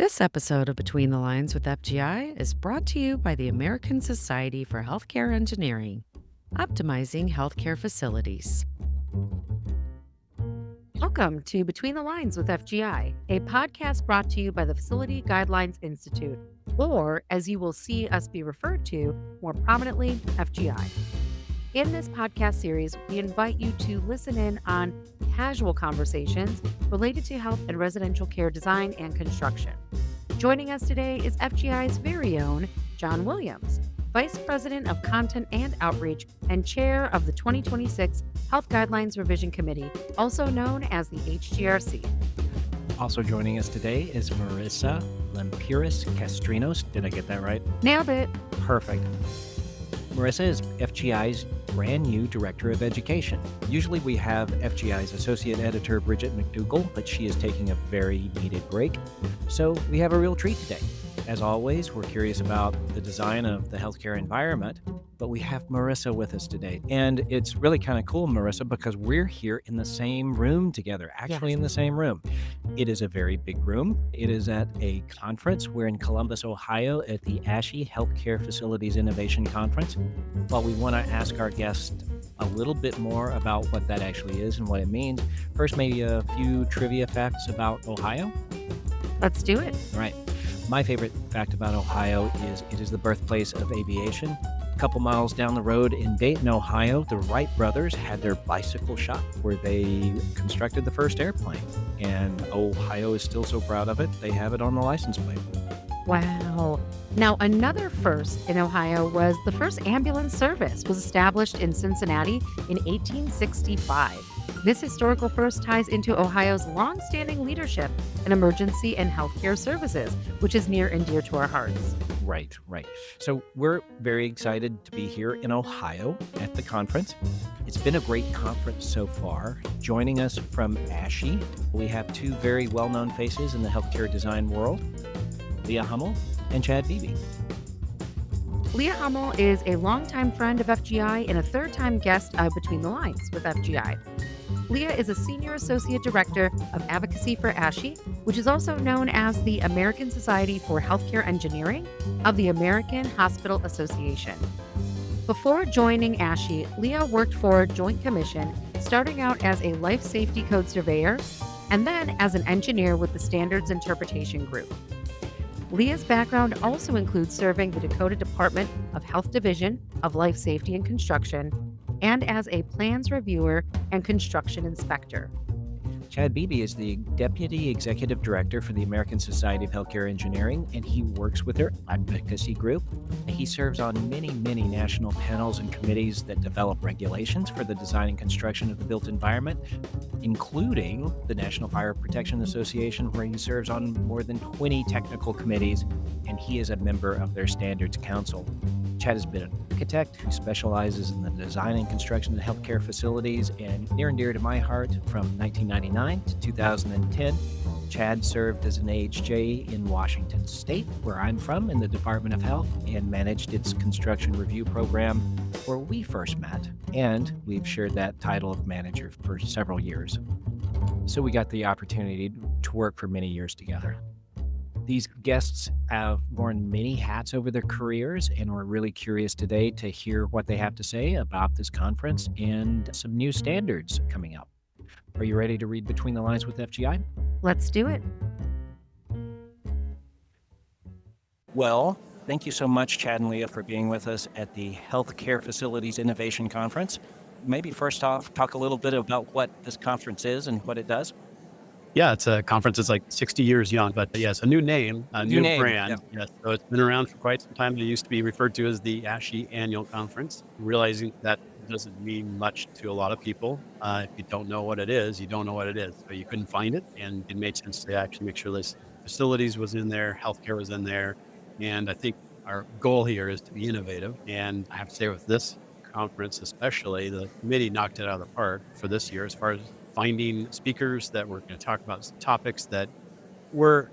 This episode of Between the Lines with FGI is brought to you by the American Society for Healthcare Engineering, optimizing healthcare facilities. Welcome to Between the Lines with FGI, a podcast brought to you by the Facility Guidelines Institute, or as you will see us be referred to more prominently, FGI. In this podcast series, we invite you to listen in on casual conversations related to health and residential care design and construction. Joining us today is FGI's very own John Williams, Vice President of Content and Outreach and Chair of the 2026 Health Guidelines Revision Committee, also known as the HGRC. Also joining us today is Marissa Lamperis Kastrinos. Did I get that right? Nailed it. Perfect. Marissa is FGI's brand new Director of Education. Usually we have FGI's Associate Editor, Bridget McDougall, but she is taking a very needed break. So we have a real treat today. As always, we're curious about the design of the healthcare environment, but we have Marissa with us today. And it's really kind of cool, Marissa, because we're here in the same room together, actually in the same room. It is a very big room. It is at a conference. We're in Columbus, Ohio at the ASHE Healthcare Facilities Innovation Conference. While we want to ask our guest a little bit more about what that actually is and what it means, first maybe a few trivia facts about Ohio. Let's do it. All right. My favorite fact about Ohio is it is the birthplace of aviation. A couple miles down the road in Dayton, Ohio, the Wright brothers had their bicycle shop where they constructed the first airplane. And Ohio is still so proud of it, they have it on the license plate. Wow. Now, another first in Ohio was the first ambulance service was established in Cincinnati in 1865. This historical first ties into Ohio's long-standing leadership in emergency and healthcare services, which is near and dear to our hearts. Right. So we're very excited to be here in Ohio at the conference. It's been a great conference so far. Joining us from ASHE, we have two very well-known faces in the healthcare design world, Leah Hummel and Chad Beebe. Leah Hummel is a longtime friend of FGI and a third-time guest of Between the Lines with FGI. Leah is a Senior Associate Director of Advocacy for ASHE, which is also known as the American Society for Healthcare Engineering of the American Hospital Association. Before joining ASHE, Leah worked for Joint Commission, starting out as a life safety code surveyor and then as an engineer with the Standards Interpretation Group. Leah's background also includes serving the Dakota Department of Health Division of Life Safety and Construction and as a plans reviewer and construction inspector. Chad Beebe is the Deputy Executive Director for the American Society of Healthcare Engineering, and he works with their advocacy group. He serves on many national panels and committees that develop regulations for the design and construction of the built environment, including the National Fire Protection Association, where he serves on more than 20 technical committees, and he is a member of their Standards Council. Chad has been an architect who specializes in the design and construction of healthcare facilities, and near and dear to my heart, from 1999 to 2010, Chad served as an AHJ in Washington State, where I'm from, in the Department of Health, and managed its construction review program where we first met, and we've shared that title of manager for several years. So we got the opportunity to work for many years together. These guests have worn many hats over their careers, and we're really curious today to hear what they have to say about this conference and some new standards coming up. Are you ready to read Between the Lines with FGI? Let's do it. Well, thank you so much, Chad and Leah, for being with us at the Healthcare Facilities Innovation Conference. Maybe first off, talk a little bit about what this conference is and what it does. Yeah, it's a conference that's like 60 years young, but yes, a new name, a new brand. Yeah. Yes, so it's been around for quite some time. It used to be referred to as the ASHE Annual Conference, realizing that doesn't mean much to a lot of people. If you don't know what it is, you don't know what it is. So you couldn't find it, and it made sense to actually make sure this facilities was in there, healthcare was in there, and I think our goal here is to be innovative. And I have to say with this conference especially, the committee knocked it out of the park for this year as far as finding speakers that were going to talk about topics that were,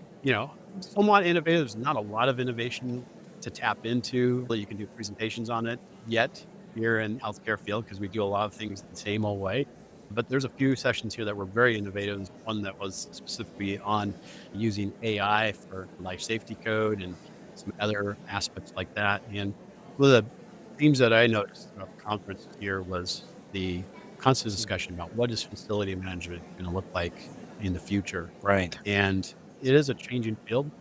somewhat innovative. There's not a lot of innovation to tap into. You can do presentations on it yet here in healthcare field because we do a lot of things the same old way. But there's a few sessions here that were very innovative. One that was specifically on using AI for life safety code and some other aspects like that. And one of the themes that I noticed throughout the conference here was the constant discussion about what is facility management going to look like in the future. Right. And it is a changing field.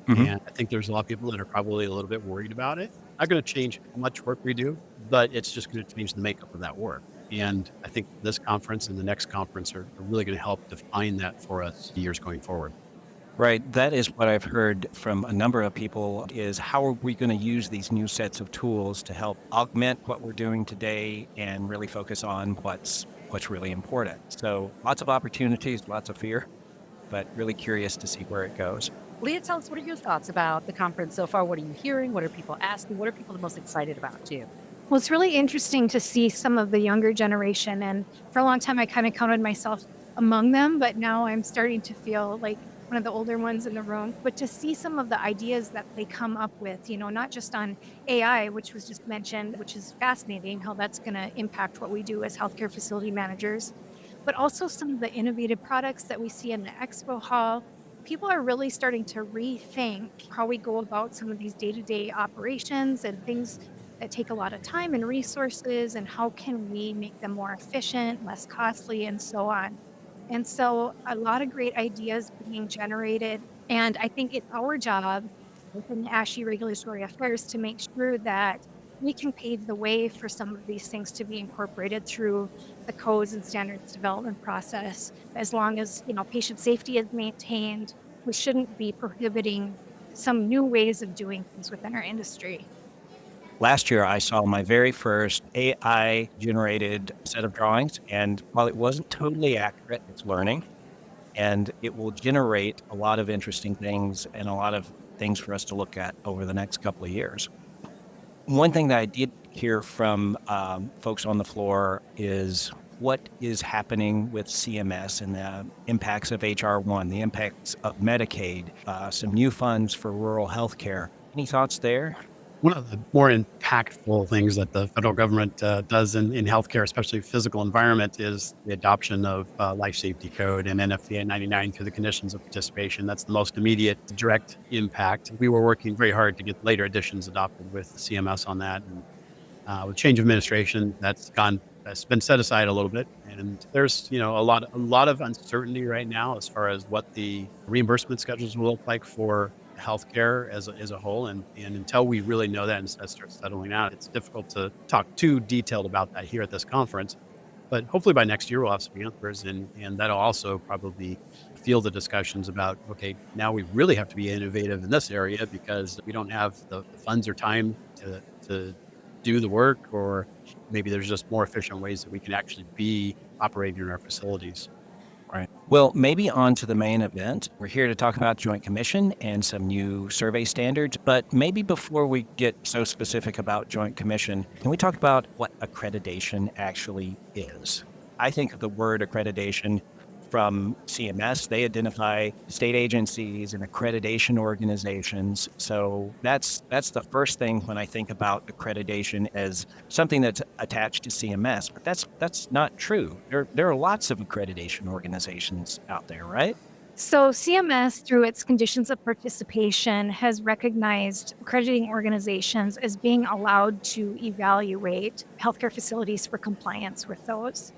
Hmm. And I think there's a lot of people that are probably a little bit worried about it. Not going to change how much work we do, but it's just going to change the makeup of that work. And I think this conference and the next conference are really going to help define that for us years going forward. Right. That is what I've heard from a number of people is how are we going to use these new sets of tools to help augment what we're doing today and really focus on what's really important. So lots of opportunities, lots of fear, but really curious to see where it goes. Leah, tell us, what are your thoughts about the conference so far? What are you hearing? What are people asking? What are people the most excited about too? Well, it's really interesting to see some of the younger generation. And for a long time, I kind of counted myself among them, but now I'm starting to feel like one of the older ones in the room. But to see some of the ideas that they come up with, not just on AI, which was just mentioned, which is fascinating how that's going to impact what we do as healthcare facility managers, but also some of the innovative products that we see in the expo hall. People are really starting to rethink how we go about some of these day-to-day operations and things that take a lot of time and resources, and how can we make them more efficient, less costly, and so on. And so a lot of great ideas being generated. And I think it's our job within the ASHE Regulatory Affairs to make sure that we can pave the way for some of these things to be incorporated through the codes and standards development process. As long as, patient safety is maintained, we shouldn't be prohibiting some new ways of doing things within our industry. Last year, I saw my very first AI generated set of drawings. And while it wasn't totally accurate, it's learning and it will generate a lot of interesting things and a lot of things for us to look at over the next couple of years. One thing that I did hear from folks on the floor is what is happening with CMS and the impacts of HR1, the impacts of Medicaid, some new funds for rural healthcare. Any thoughts there? One of the more impactful things that the federal government does in healthcare, especially physical environment, is the adoption of life safety code and NFPA 99 through the conditions of participation. That's the most immediate direct impact. We were working very hard to get later additions adopted with CMS on that. And with change of administration, that's been set aside a little bit. And there's, a lot of uncertainty right now as far as what the reimbursement schedules will look like for healthcare as a whole. And until we really know that and that starts settling out, it's difficult to talk too detailed about that here at this conference. But hopefully by next year, we'll have some answers. And that'll also probably fuel the discussions about, okay, now we really have to be innovative in this area because we don't have the funds or time to do the work, or maybe there's just more efficient ways that we can actually be operating in our facilities. Right. Well, maybe on to the main event. We're here to talk about Joint Commission and some new survey standards, but maybe before we get so specific about Joint Commission, can we talk about what accreditation actually is? I think of the word accreditation from CMS. They identify state agencies and accreditation organizations. So that's the first thing when I think about accreditation as something that's attached to CMS. But that's not true. There are lots of accreditation organizations out there, right? So CMS, through its conditions of participation, has recognized accrediting organizations as being allowed to evaluate healthcare facilities for compliance with those.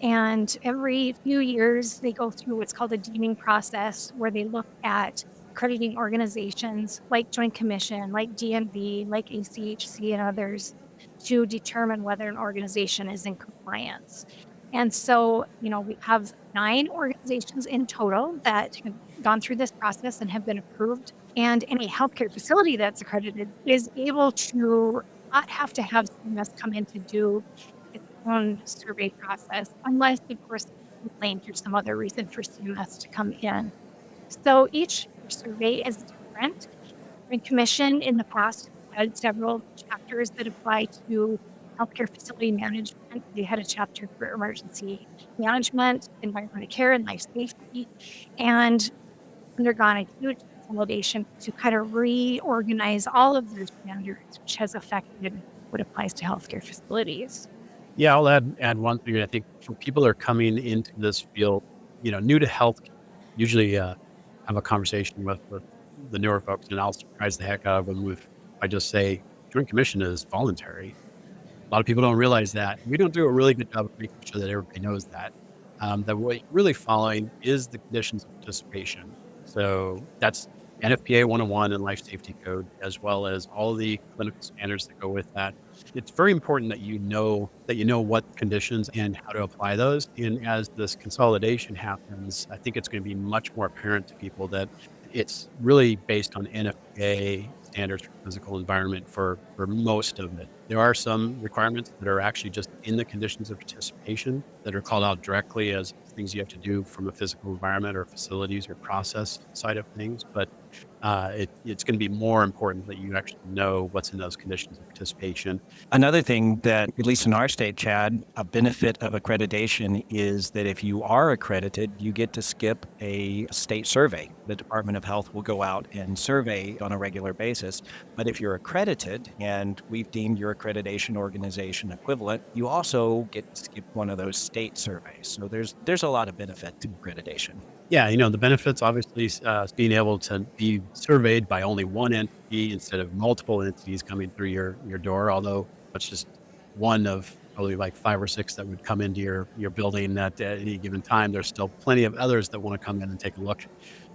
And every few years, they go through what's called a deeming process, where they look at accrediting organizations like Joint Commission, like DNV, like ACHC, and others to determine whether an organization is in compliance. And so, we have 9 organizations in total that have gone through this process and have been approved. And any healthcare facility that's accredited is able to not have to have CMS come in to do its own survey process, unless, of course, complaint or some other reason for CMS to come in. So each survey is different. The Commission in the past had several chapters that apply to healthcare facility management. They had a chapter for emergency management, environmental care, and life safety, and undergone a huge consolidation to kind of reorganize all of those standards, which has affected what applies to healthcare facilities. Yeah, I'll add one thing. I think for people that are coming into this field, new to health, usually have a conversation with the newer folks, and I'll surprise the heck out of them with I just say joint commission is voluntary. A lot of people don't realize that. We don't do a really good job of making sure that everybody knows that. That what you're really following is the conditions of participation. So that's NFPA 101 and life safety code, as well as all the clinical standards that go with that. It's very important that you know what conditions and how to apply those. And as this consolidation happens, I think it's going to be much more apparent to people that it's really based on NFPA standards for physical environment for most of it. There are some requirements that are actually just in the conditions of participation that are called out directly as things you have to do from a physical environment or facilities or process side of things. But it's going to be more important that you actually know what's in those conditions of participation. Another thing that, at least in our state, Chad, a benefit of accreditation is that if you are accredited, you get to skip a state survey. The Department of Health will go out and survey on a regular basis. But if you're accredited and we've deemed your accreditation organization equivalent, you also get to skip one of those state surveys. So there's a lot of benefit to accreditation. Yeah, the benefits obviously being able to be surveyed by only one entity instead of multiple entities coming through your door. Although that's just one of probably like 5 or 6 that would come into your building at any given time. There's still plenty of others that want to come in and take a look,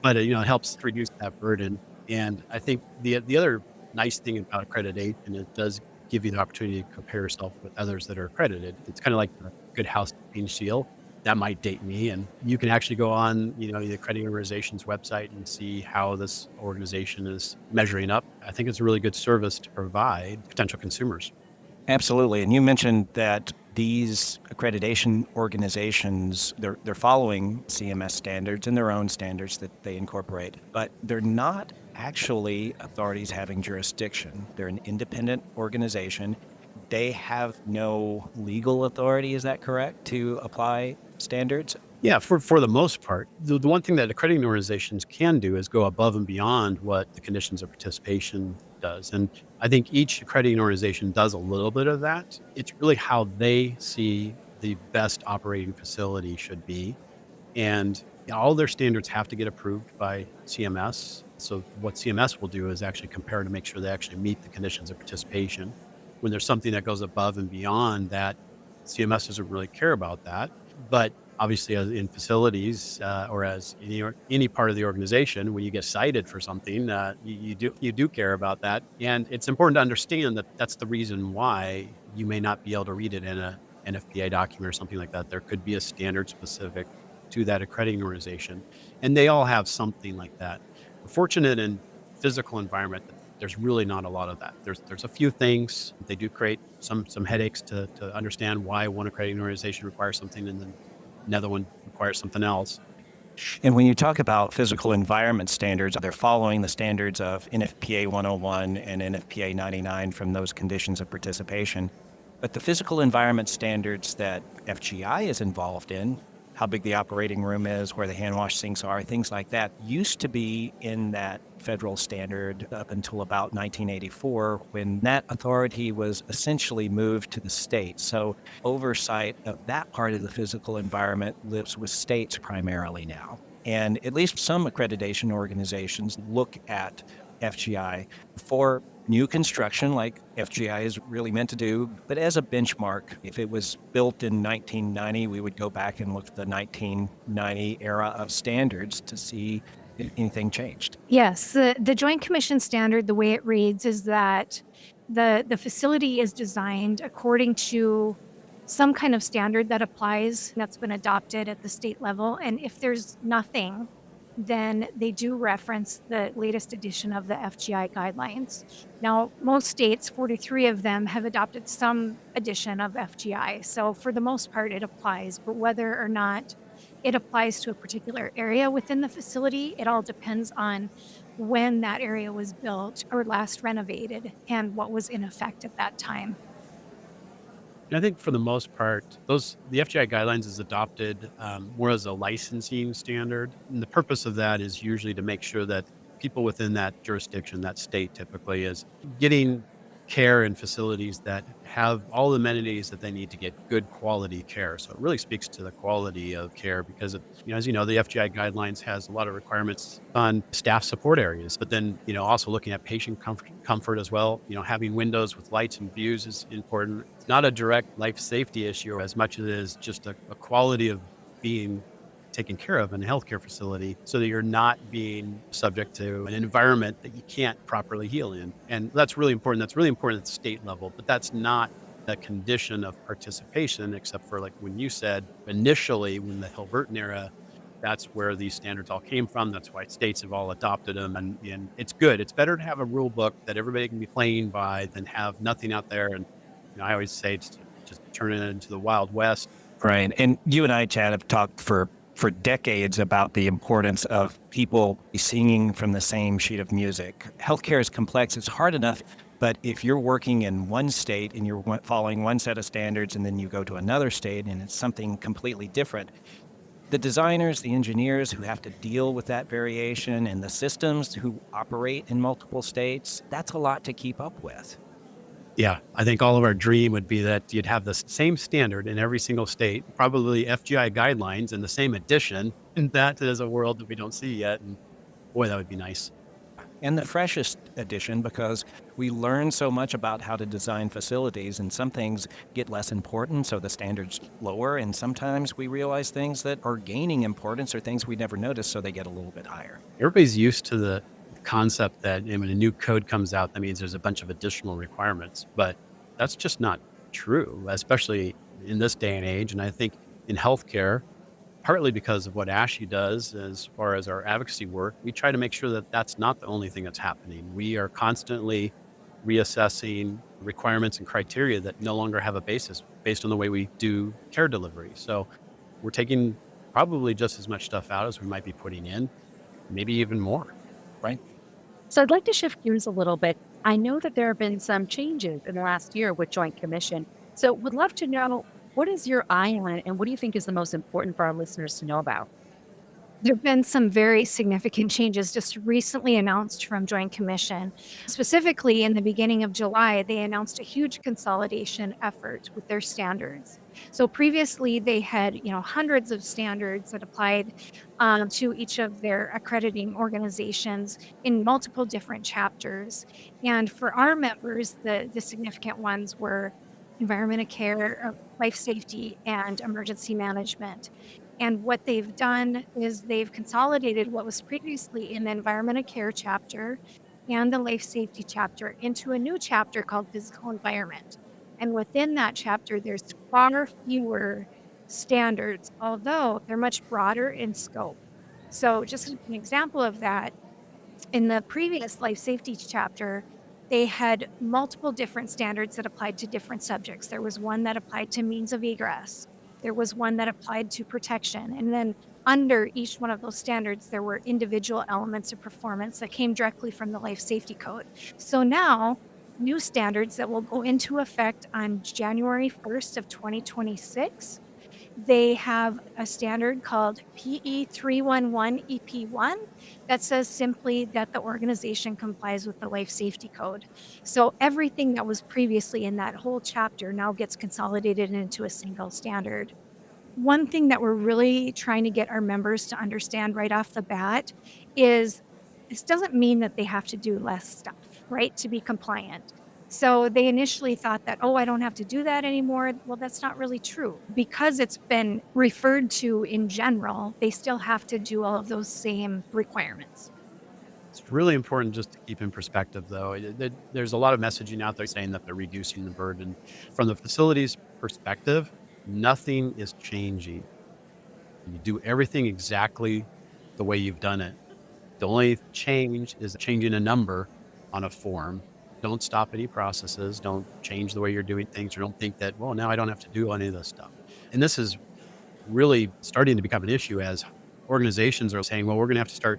but it helps reduce that burden. And I think the other nice thing about accreditation, it does give you the opportunity to compare yourself with others that are accredited. It's kind of like the good housekeeping seal that might date me. And you can actually go on, the accrediting organization's website and see how this organization is measuring up. I think it's a really good service to provide potential consumers. Absolutely. And you mentioned that these accreditation organizations, they're following CMS standards and their own standards that they incorporate, but they're not actually authorities having jurisdiction. They're an independent organization. They have no legal authority, is that correct, to apply standards? Yeah, for the most part, the one thing that accrediting organizations can do is go above and beyond what the conditions of participation does. And I think each accrediting organization does a little bit of that. It's really how they see the best operating facility should be. And all their standards have to get approved by CMS. So what CMS will do is actually compare to make sure they actually meet the conditions of participation. When there's something that goes above and beyond that, CMS doesn't really care about that. But obviously, as in facilities or as any part of the organization, when you get cited for something, you do care about that. And it's important to understand that that's the reason why you may not be able to read it in a NFPA document or something like that. There could be a standard specific to that accrediting organization, and they all have something like that. We're fortunate in physical environment that there's really not a lot of that. There's a few things. They do create some headaches to understand why one accrediting organization requires something and then another one requires something else. And when you talk about physical environment standards, they're following the standards of NFPA 101 and NFPA 99 from those conditions of participation. But the physical environment standards that FGI is involved in, how big the operating room is, where the hand wash sinks are, things like that, used to be in that federal standard up until about 1984, when that authority was essentially moved to the state. So oversight of that part of the physical environment lives with states primarily now. And at least some accreditation organizations look at FGI for new construction, like FGI is really meant to do, but as a benchmark. If it was built in 1990, we would go back and look at the 1990 era of standards to see if anything changed. Yes, the Joint Commission standard, the way it reads is that the facility is designed according to some kind of standard that applies, that's been adopted at the state level. And if there's nothing, then they do reference the latest edition of the FGI guidelines. Now, most states, 43 of them, have adopted some edition of FGI. So for the most part, it applies, but whether or not it applies to a particular area within the facility, it all depends on when that area was built or last renovated and what was in effect at that time. And I think for the most part, the FGI guidelines is adopted more as a licensing standard. And the purpose of that is usually to make sure that people within that jurisdiction, that state typically, is getting care in facilities that have all the amenities that they need to get good quality care. So it really speaks to the quality of care because, as you know, the FGI guidelines has a lot of requirements on staff support areas, but then, also looking at patient comfort as well. Having windows with lights and views is important. It's not a direct life safety issue as much as it is just a quality of being taken care of in a healthcare facility so that you're not being subject to an environment that you can't properly heal in. And that's really important. That's really important at the state level, but that's not a condition of participation, except for like when you said initially, when the Hilberton era, that's where these standards all came from. That's why states have all adopted them. And it's good. It's better to have a rule book that everybody can be playing by than have nothing out there. And I always say just turn it into the Wild West. Right. And you and I, Chad, have talked for decades about the importance of people singing from the same sheet of music. Healthcare is complex. It's hard enough. But if you're working in one state and you're following one set of standards and then you go to another state and it's something completely different, the designers, the engineers who have to deal with that variation and the systems who operate in multiple states, that's a lot to keep up with. Yeah, I think all of our dream would be that you'd have the same standard in every single state, probably FGI guidelines in the same edition. And that is a world that we don't see yet. And boy, that would be nice. And the freshest edition, because we learn so much about how to design facilities, and some things get less important, so the standards lower, and sometimes we realize things that are gaining importance or things we never noticed, so they get a little bit higher. Everybody's used to the concept that when a new code comes out, that means there's a bunch of additional requirements, but that's just not true, especially in this day and age. And I think in healthcare, partly because of what ASHE does as far as our advocacy work, we try to make sure that that's not the only thing that's happening. We are constantly reassessing requirements and criteria that no longer have a basis based on the way we do care delivery. So we're taking probably just as much stuff out as we might be putting in, maybe even more, right? So I'd like to shift gears a little bit. I know that there have been some changes in the last year with Joint Commission. So would love to know, what is your eye on it, and what do you think is the most important for our listeners to know about? There have been some very significant changes just recently announced from Joint Commission. Specifically, in the beginning of July, they announced a huge consolidation effort with their standards. So previously, they had hundreds of standards that applied to each of their accrediting organizations in multiple different chapters. And for our members, the significant ones were environment of care, life safety, and emergency management. And what they've done is they've consolidated what was previously in the environment of care chapter and the life safety chapter into a new chapter called physical environment. And within that chapter, there's far fewer standards, although they're much broader in scope. So just an example of that, in the previous life safety chapter, they had multiple different standards that applied to different subjects. There was one that applied to means of egress. There was one that applied to protection. And then under each one of those standards, there were individual elements of performance that came directly from the life safety code. So now, new standards that will go into effect on January 1st of 2026, they have a standard called PE311EP1 that says simply that the organization complies with the life safety code. So everything that was previously in that whole chapter now gets consolidated into a single standard. One thing that we're really trying to get our members to understand right off the bat is this doesn't mean that they have to do less stuff, right, to be compliant. So they initially thought that, I don't have to do that anymore. Well, that's not really true. Because it's been referred to in general, they still have to do all of those same requirements. It's really important just to keep in perspective, though. There's a lot of messaging out there saying that they're reducing the burden. From the facility's perspective, nothing is changing. You do everything exactly the way you've done it. The only change is changing a number on a form. Don't stop any processes. Don't change the way you're doing things, or don't think that, now I don't have to do any of this stuff. And this is really starting to become an issue as organizations are saying, we're going to have to start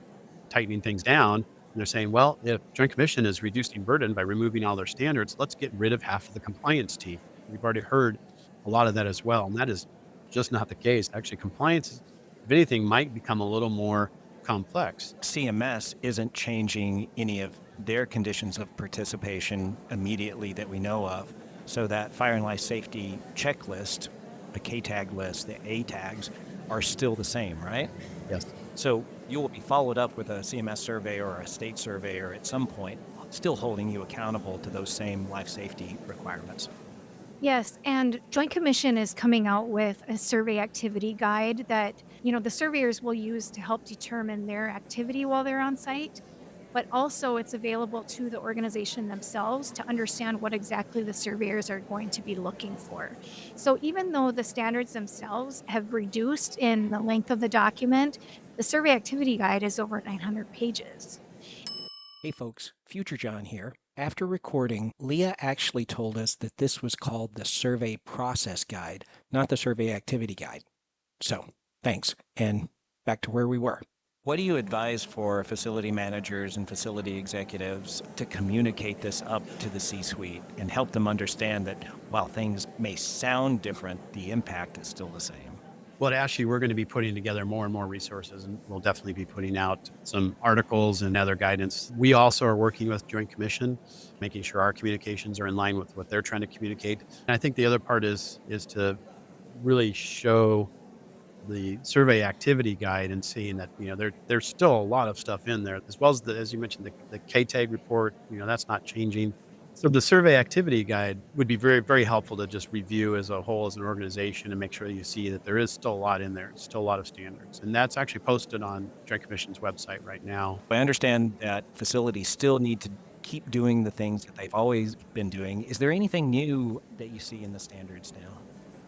tightening things down. And they're saying, if Joint Commission is reducing burden by removing all their standards, let's get rid of half of the compliance team. We've already heard a lot of that as well. And that is just not the case. Actually, compliance, if anything, might become a little more complex. CMS isn't changing any of their conditions of participation immediately that we know of. So that fire and life safety checklist, the K-tag list, the A tags are still the same, right? Yes. So you will be followed up with a CMS survey or a state surveyor at some point, still holding you accountable to those same life safety requirements. Yes, and Joint Commission is coming out with a survey activity guide that, the surveyors will use to help determine their activity while they're on site, but also it's available to the organization themselves to understand what exactly the surveyors are going to be looking for. So even though the standards themselves have reduced in the length of the document, the survey activity guide is over 900 pages. Hey folks, Future John here. After recording, Leah actually told us that this was called the Survey Process Guide, not the Survey Activity Guide. So, thanks, and back to where we were. What do you advise for facility managers and facility executives to communicate this up to the C-suite and help them understand that while things may sound different, the impact is still the same? Well, at ASHE, we're going to be putting together more and more resources, and we'll definitely be putting out some articles and other guidance. We also are working with Joint Commission, making sure our communications are in line with what they're trying to communicate. And I think the other part is to really show the survey activity guide and seeing that, there's still a lot of stuff in there, as well as as you mentioned, the K-tag report, that's not changing. So the survey activity guide would be very, very helpful to just review as a whole, as an organization, and make sure you see that there is still a lot in there, still a lot of standards. And that's actually posted on Joint Commission's website right now. I understand that facilities still need to keep doing the things that they've always been doing. Is there anything new that you see in the standards now?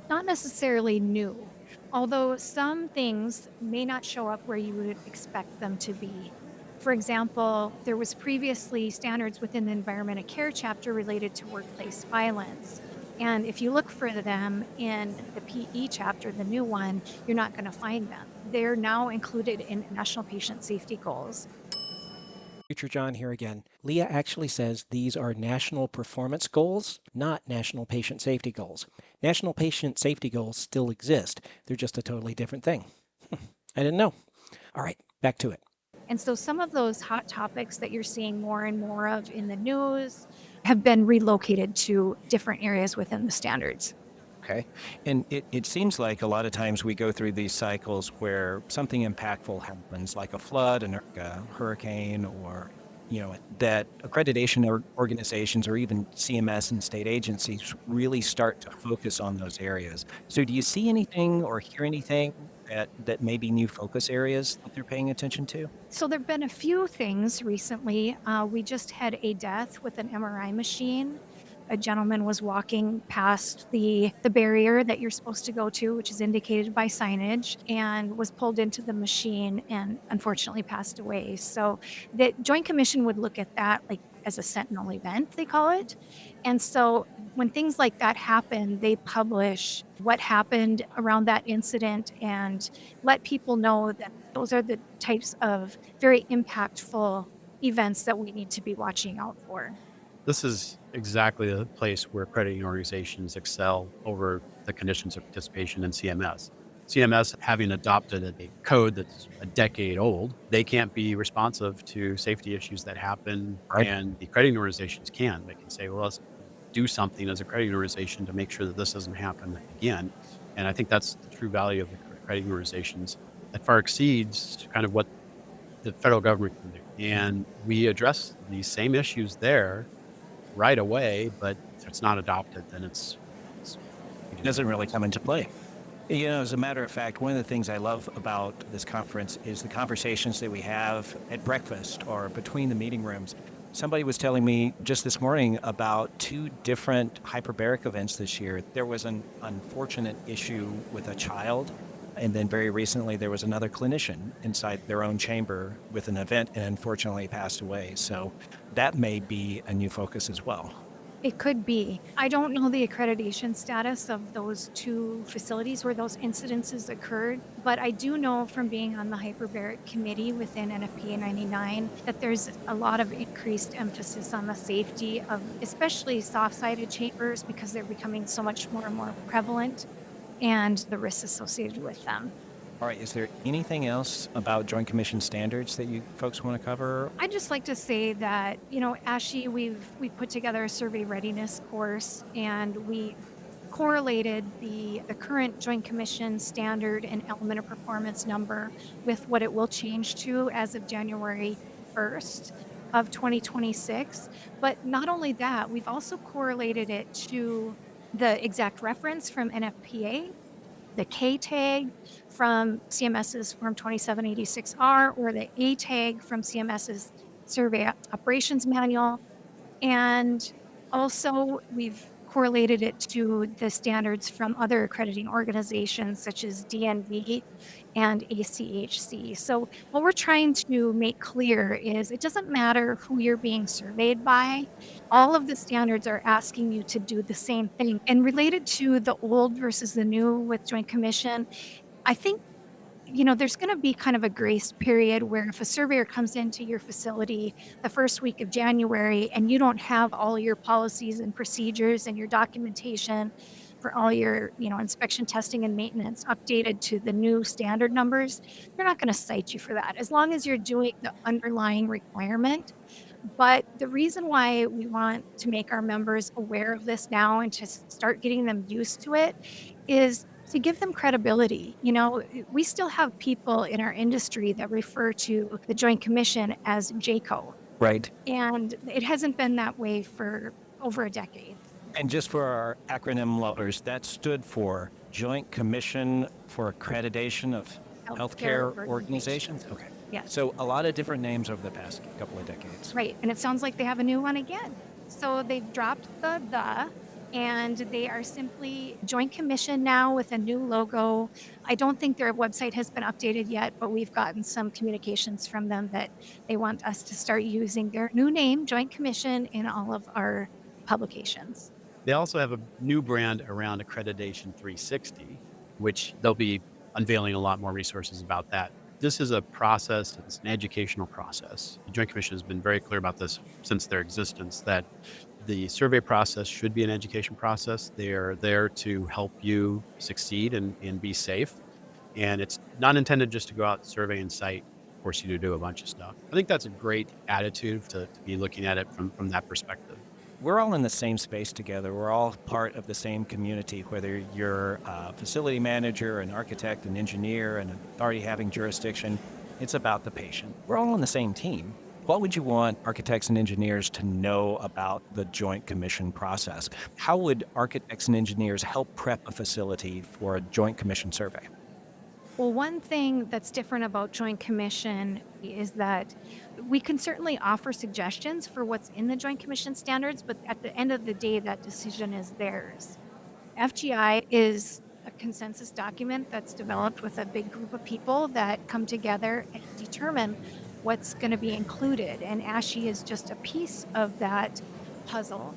Not necessarily new, although some things may not show up where you would expect them to be. For example, there was previously standards within the Environment of Care chapter related to workplace violence. And if you look for them in the PE chapter, the new one, you're not going to find them. They're now included in National Patient Safety Goals. Future John here again. Leah actually says these are national performance goals, not national patient safety goals. National patient safety goals still exist. They're just a totally different thing. I didn't know. All right, back to it. And so some of those hot topics that you're seeing more and more of in the news have been relocated to different areas within the standards. Okay. And it seems like a lot of times we go through these cycles where something impactful happens, like a flood and a hurricane, or, that accreditation organizations or even CMS and state agencies really start to focus on those areas. So do you see anything or hear anything that may be new focus areas that they're paying attention to? So there have been a few things recently. We just had a death with an MRI machine. A gentleman was walking past the barrier that you're supposed to go to, which is indicated by signage, and was pulled into the machine and unfortunately passed away. So the Joint Commission would look at that like as a sentinel event, they call it. And so when things like that happen, they publish what happened around that incident and let people know that those are the types of very impactful events that we need to be watching out for. This is exactly the place where accrediting organizations excel over the conditions of participation in CMS. CMS, having adopted a code that's a decade old, they can't be responsive to safety issues that happen, Right. and the accrediting organizations can. They can say, well, let's do something as a accrediting organization to make sure that this doesn't happen again. And I think that's the true value of the accrediting organizations. That far exceeds kind of what the federal government can do. And we address these same issues there right away, but if it's not adopted, then it doesn't really come into play. As a matter of fact, one of the things I love about this conference is the conversations that we have at breakfast or between the meeting rooms. Somebody was telling me just this morning about 2 different hyperbaric events this year. There was an unfortunate issue with a child, and then very recently there was another clinician inside their own chamber with an event and unfortunately passed away. So that may be a new focus as well. It could be. I don't know the accreditation status of those 2 facilities where those incidences occurred, but I do know from being on the hyperbaric committee within NFPA 99 that there's a lot of increased emphasis on the safety of especially soft-sided chambers because they're becoming so much more and more prevalent and the risks associated with them. All right, is there anything else about Joint Commission standards that you folks want to cover? I'd just like to say that, ASHE, we put together a survey readiness course, and we correlated the current Joint Commission standard and element of performance number with what it will change to as of January 1st of 2026. But not only that, we've also correlated it to the exact reference from NFPA, the K tag from CMS's Form 2786R, or the A tag from CMS's Survey Operations Manual. And also, we've correlated it to the standards from other accrediting organizations such as DNV and ACHC. So, what we're trying to make clear is it doesn't matter who you're being surveyed by, all of the standards are asking you to do the same thing. And related to the old versus the new with Joint Commission, I think there's going to be kind of a grace period where if a surveyor comes into your facility the first week of January and you don't have all your policies and procedures and your documentation for all your, inspection, testing, and maintenance updated to the new standard numbers, they're not going to cite you for that as long as you're doing the underlying requirement. But the reason why we want to make our members aware of this now and to start getting them used to it is to give them credibility. We still have people in our industry that refer to the Joint Commission as JCO, Right. and it hasn't been that way for over a decade. And just for our acronym lovers, that stood for Joint Commission for Accreditation of Healthcare Organizations? Okay. Yes. So a lot of different names over the past couple of decades. Right. And it sounds like they have a new one again. So they've dropped the, and they are simply Joint Commission now with a new logo. I don't think their website has been updated yet, but we've gotten some communications from them that they want us to start using their new name, Joint Commission, in all of our publications. They also have a new brand around Accreditation 360, which they'll be unveiling a lot more resources about that. This is a process, it's an educational process. The Joint Commission has been very clear about this since their existence, that the survey process should be an education process. They are there to help you succeed and be safe. And it's not intended just to go out and survey and cite, force you to do a bunch of stuff. I think that's a great attitude to be looking at it from that perspective. We're all in the same space together. We're all part of the same community, whether you're a facility manager, an architect, an engineer, an authority having jurisdiction. It's about the patient. We're all on the same team. What would you want architects and engineers to know about the Joint Commission process? How would architects and engineers help prep a facility for a Joint Commission survey? Well, one thing that's different about Joint Commission is that we can certainly offer suggestions for what's in the Joint Commission standards, but at the end of the day, that decision is theirs. FGI is a consensus document that's developed with a big group of people that come together and determine what's going to be included. And ASHE is just a piece of that puzzle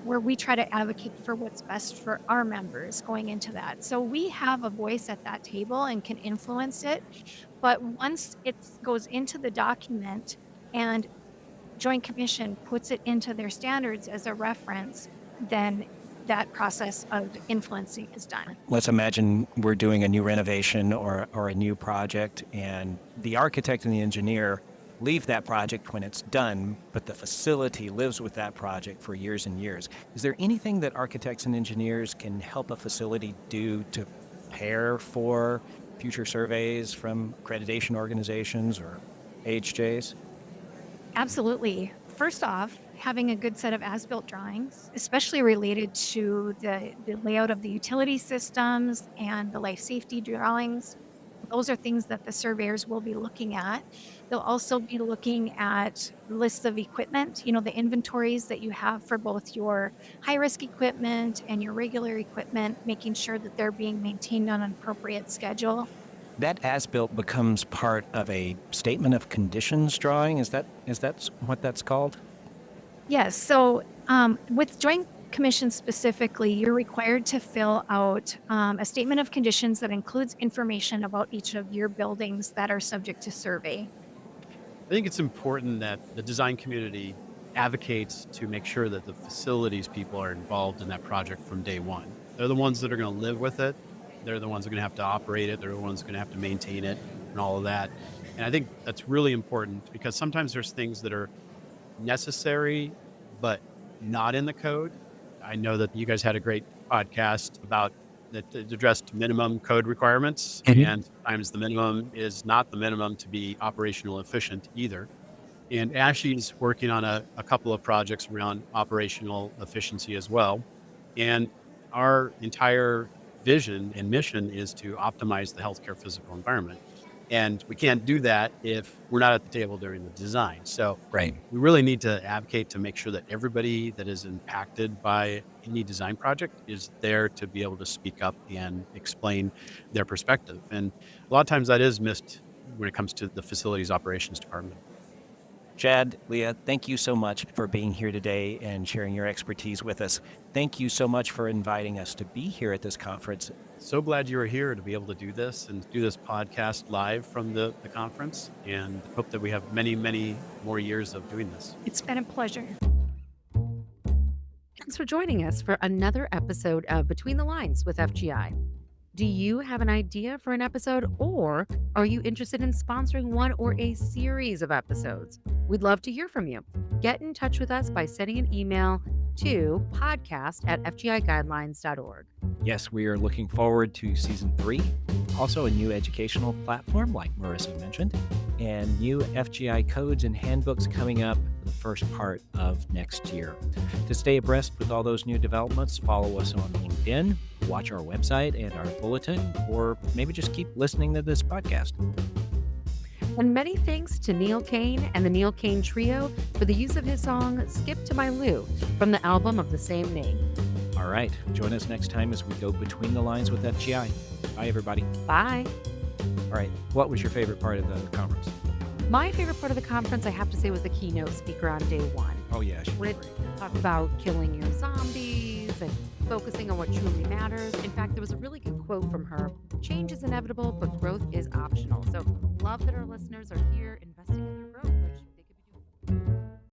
where we try to advocate for what's best for our members going into that. So we have a voice at that table and can influence it. But once it goes into the document and Joint Commission puts it into their standards as a reference, then that process of influencing is done. Let's imagine we're doing a new renovation or a new project, and the architect and the engineer leave that project when it's done, but the facility lives with that project for years and years. Is there anything that architects and engineers can help a facility do to prepare for future surveys from accreditation organizations or AHJs? Absolutely. First off, having a good set of as-built drawings, especially related to the layout of the utility systems and the life safety drawings. Those are things that the surveyors will be looking at. They'll also be looking at lists of equipment, the inventories that you have for both your high-risk equipment and your regular equipment, making sure that they're being maintained on an appropriate schedule. That as-built becomes part of a statement of conditions drawing. Is that what that's called? Yes. So with Joint Commission specifically, you're required to fill out a statement of conditions that includes information about each of your buildings that are subject to survey. I think it's important that the design community advocates to make sure that the facilities people are involved in that project from day one. They're the ones that are going to live with it. They're the ones who are going to have to operate it. They're the ones going to have to maintain it and all of that. And I think that's really important because sometimes there's things that are necessary, but not in the code. I know that you guys had a great podcast about that addressed minimum code requirements, and sometimes the minimum is not the minimum to be operational efficient either. And ASHE's working on a couple of projects around operational efficiency as well. And our entire vision and mission is to optimize the healthcare physical environment. And we can't do that if we're not at the table during the design. So Right. we really need to advocate to make sure that everybody that is impacted by any design project is there to be able to speak up and explain their perspective. And a lot of times that is missed when it comes to the facilities operations department. Chad, Leah, thank you so much for being here today and sharing your expertise with us. Thank you so much for inviting us to be here at this conference. So glad you were here to be able to do this and do this podcast live from the conference, and hope that we have many, many more years of doing this. It's been a pleasure. Thanks for joining us for another episode of Between the Lines with FGI. Do you have an idea for an episode, or are you interested in sponsoring one or a series of episodes? We'd love to hear from you. Get in touch with us by sending an email to podcast@fgiguidelines.org. Yes, we are looking forward to season 3, also a new educational platform like Marissa mentioned, and new FGI codes and handbooks coming up the first part of next year. To stay abreast with all those new developments, follow us on LinkedIn, watch our website and our bulletin, or maybe just keep listening to this podcast. And many thanks to Neil Kane and the Neil Kane Trio for the use of his song Skip to My Lou from the album of the same name. All right, join us next time as we go Between the Lines with FGI. Bye, everybody. Bye. All right, what was your favorite part of the conference? My favorite part of the conference, I have to say, was the keynote speaker on day one. Oh, yeah. When it talked about killing your zombies and focusing on what truly matters. In fact, there was a really good quote from her. Change is inevitable, but growth is optional. So love that our listeners are here investing in their growth.